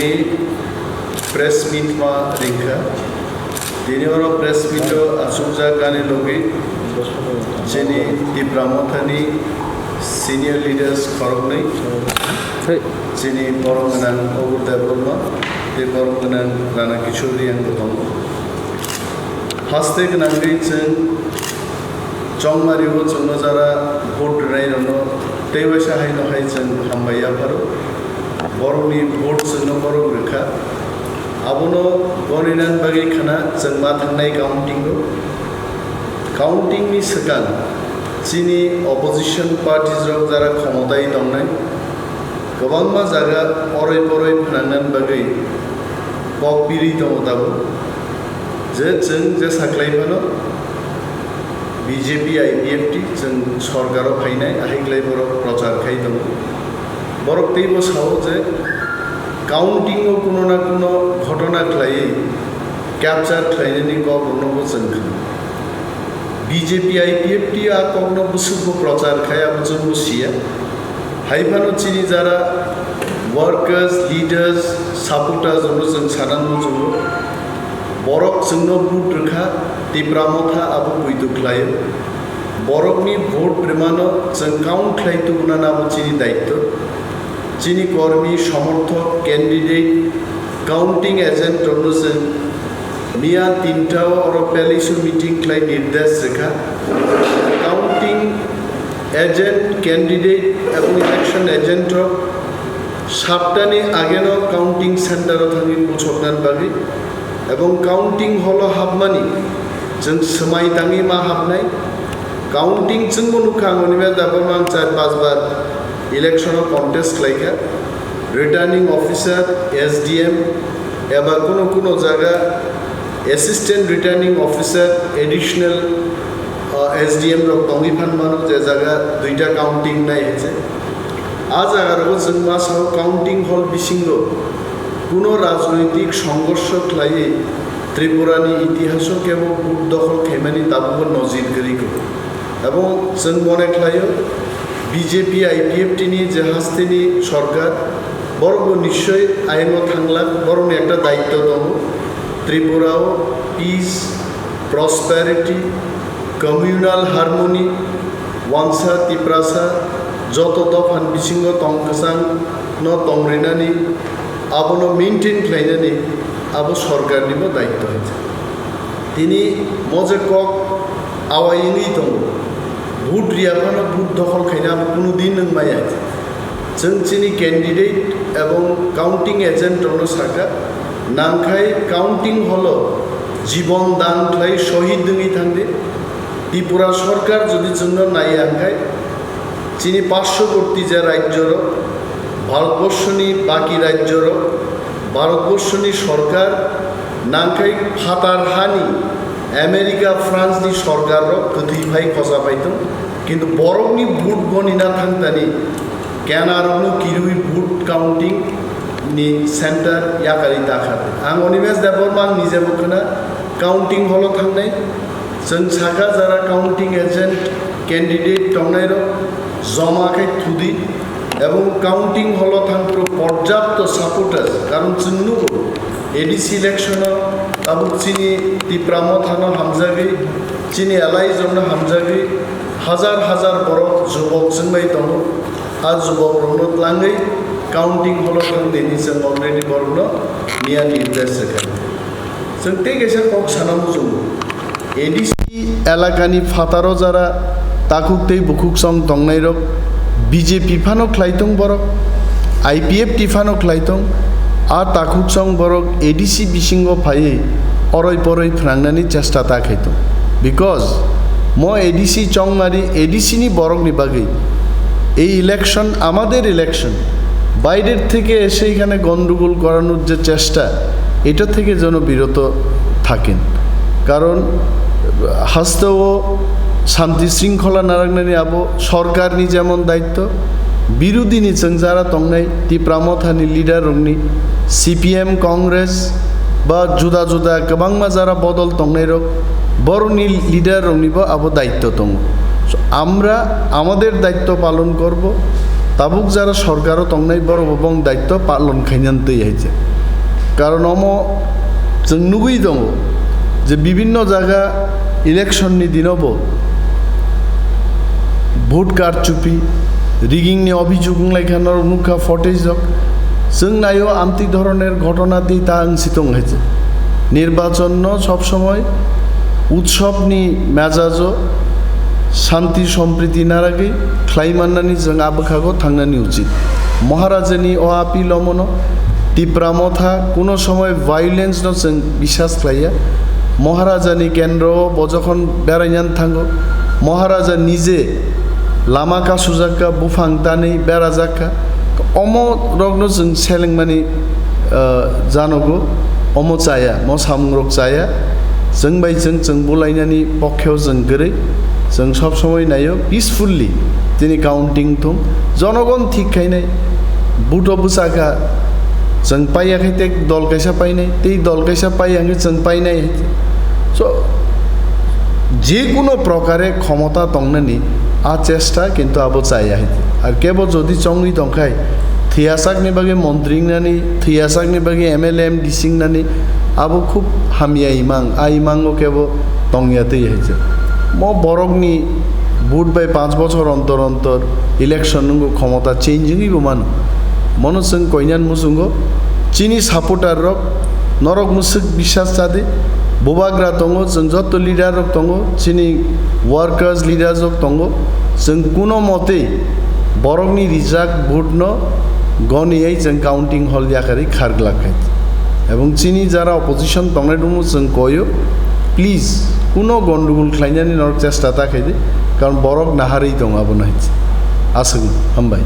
दिनै press meet मा रिंखा दिनै और प्रेस मीटो आसुजा गाने लोगे जेने टिप्रा मोथानी सीनियर लीडर्स खरगनै जेने बरंगनां अगुरदा ब्रह्म बे बरंगनां राना किशोरी आं दं हास्ते गोनाङै जों चंमारियाव जोंनो जारा भोट होनायनो दैबासा हायनोहाय जों हामबाय आफारो बर'नि भोट जोंनो बर' रोखा आबनो गणिनान बागै खाना जों मा थांनाय काउंटिंनि सिगां जोंनि अपोजिशन पार्टिजों जारा क्षमताय दंनाय गोबां मा जायगा अराय फोनांनान बागै ककबिरि दङ दाबो जे साख्लायबानो बीजेपी आईपीएफटी जों सरकाराव फायनाय आहिग्लाय बर' प्रचार खाय दङ बरक तेबो सावो जे काउंटिंग कोनो ना कोनो घटना खाय कैप्चर खायनायनि गवर्नरबो जों बीजेपी आईपीएफटी आ कखनो बुसुबो प्रचार खायाबो जों बुसिया हायफानो चिनि जारा वर्कर्स लीडर्स सपोर्टर्स जों सानानो जों बरक जोंनो भोट रखा टिप्रा मोथा आबो बुइदु खायो बरकनि भोट प्रेमानो जों काउंट खायतु गुना नाबो चिनि दायित्व चिनी कर्मी समर्थक कैंडिडेट काउंटिंग एजेंट जों मिया तीनटा और पेलिसु मीटिंग खाय निर्देश रेखा काउंटिंग एजेंट कैंडिडेट एवं इलेक्शन एजेंट सातटानि आगेनो काउंटिंग सेंटर थांनि पुछकनान बागै एवं काउंटिंग हल हाबमानि जों समाय दाङि मा हाबनाय काउंटिंग जोंबो नुखाङोनिबा दाबो मान 4-5 बार इलेक्शन कन्टेस्ट खालायखा रिटार्निंग ऑफिसर एसडीएम एबा कोनो जायगा assistant returning officer additional SDM रक दंगिफान मानो जे जायगा दुईटा काउंटिंग नाय हेजे आ जायगारबो जों मा साव काउंटिंग हल बिसिंगो কোনো রাজনৈতিক সংঘর্ষ খাইয়ে ত্রিপুরানি ইতিহাস কেবল ভোট দখল খেমানি তাবো নজিরগিরি এবং जों মনে খাইও बीजेपी आईपीएफटी যে হাস্তিনি সরকার বড় নিশ্চয় আইনও থাংলা বড় একটা দায়িত্ব দङ ত্রিপুরাও piece prosperity communal harmony ওয়ানসা Tiprasa যত দফান বিসিঙ্গ তং খসাং ন তংরিনানি आबनो मेनटेन खालायनानै आबो सरकारनिबो दायित्व होइছে তিনি मजे कक आवायिङै दङ भोट रियाफानो भोट दखल खायना कोनो दिन नंमाया जों चिनि कैंडिडेट एवं काउंटिंग एजेंट दनो साका नांखाय काउंटिंग हलो जीवन दान खाय शहीद दङै थांदे त्रिपुरा सरकार যদি जोंनो नायाखाय चिनि पार्श्ववर्ती जे राज्यर ভারতবর্ষনি বাকি রাজ্যর ভারতবর্ষনি সরকার নাংখাই ফাতার হানি আমেরিকা ফ্রান্স নি সরকার গতি ভাই খসা পাইতো কিন্তু বরকনি ভোট গণিনা থাংতানি ক্যানারনো কিরুই ভোট কাউন্টিং नि सेंटर याकारि दाखा आं अनिमेश देबरमान निजे बखना काउंटिंग हल थांनाय जों साखा जारा काउंटिंग एजेंट कैंडिडेट दंनाय जमाखाय थुदि एवं काउंटिंग हल थांप्रो पर्याप्त सपोर्टार्स कारण जोंनो एडीसी इलेक्शन अब चिनी टिप्रा मोथानो हामजागै चिनी एलाइजनो हामजागै हजार हजार बर जुबक जोंबाय दङ आ जुबकनो लाङै काउंटिंग हल थांनायनि जों अलरेडी बरनो मिया निर्देश रेखा जों ते गेसा कक सानामु जों एडीसी एलाकानि फातारो जारा ताकुकतै बुकुकसं दंनाय रक बीजेपी फानो ख्लाइतों बरक आईपीएफ टिफानो ख्लाइतों आ ताकुकसं बरक एडीसी बिसिंगो फाये अरय परय फ्रांनानि चेष्टा ताखैतो बिकज म एडीसी चंगमारी एडीसी नि बरक नि बागै এই ইলেকশন আমাদের ইলেকশন বাইরের থেকে এসে এখানে গন্ডগোল করানোর যে চেষ্টা এটা থেকে যেন বিরত থাকেন কারণ হাসতেও শান্তি শৃঙ্খলা নারায়ণী আবো সরকারনি যেমন দায়িত্ব বিরোধীনি जों যারা তংনাই टिप्रा मोथानि लिडार रंनि सीपीएम कांग्रेस बा जुदा जुदा गोबांमा जारा बदल तंनाय रक बरनि लिडार रंनिबो आबो दायित्व दङ আমরা আমাদের দায়িত্ব পালন করব তাবুক যারা সরকারও তংনাই বড় এবং দায়িত্ব পালন খাইনানতেই হয়েছে কারণ जों नुगै दङ जे विभिन्न जायगा इलेक्शननि दिनावबो भोट कारचुपि रिगिंनि अभियोग लेखानार नुखा फटेज जों नायो आमति धरনের घटना दी ता अंसितং হয়েছে নির্বাচন সব সময় উৎসবনি মেজাজ শান্তি সম্প্রীতি না রাখি খ্লাইমান্নানি जों आबोखागो थांनानि उचित महाराजानि अ आपिल मन टिप्रा मथा कोनो समय वायलेंस न जों विश्वास खालाया महाराजानि केन्द्र बजखन बेरायनानै थांगो महाराजा निजे लामा कासुजाका बुफांतानै बेराजाका अम रग्न जों सेलेंमानि जानगो अम चाया म सामुंरक चाया जों बायजों जों बुलायनानि पक्षाव जों गोरै जों सब समय नायो पिसफुल्ली दिनै काउंटिं थं जनगण ठीक खायनाय बुट बुसाका जों पायाखै ते दल कैसा पाइनाय ते दल कैसा पाइयाखै जों पाइनाय सो जेकुनो प्रकारे क्षमता तंगनानि आ चेष्टा किन्तु आबो चाया आर केबो जदि चंगि दंखाय थियासाकनि बागे मन्त्रिंनानि थियासाकनि बागे एमएलएम डिसिंनानि आबो खूब हामिया इमां आ इमांगो केबो तंगियाते हैजे म बरगनि भोट बाय 5 बछर अंतर अंतर इलेक्शन नंगो क्षमता चेंजिंग मानो मन जों कयनान मुसुंगो चीनी सापोर्टार रक नरक मुसुक विश्वास जादे बोबाग्रा दङ जों जत लिडार रक दङ चीनी वर्कर्स लिडार रक दङ जों कुनो मते बरगनि रिजाल्ट भोट न गनियै जों काउंटिं हल याखारि खारग्लाखाय এবং चीनी যারা অপোজিশন দङै दङ जों कयो प्लिज कुनो गन्डगोल खालायनानै नरक चेष्टा ताखायदे कारण बरग नाहारै दङ आबो नायच आसगोन हामबाय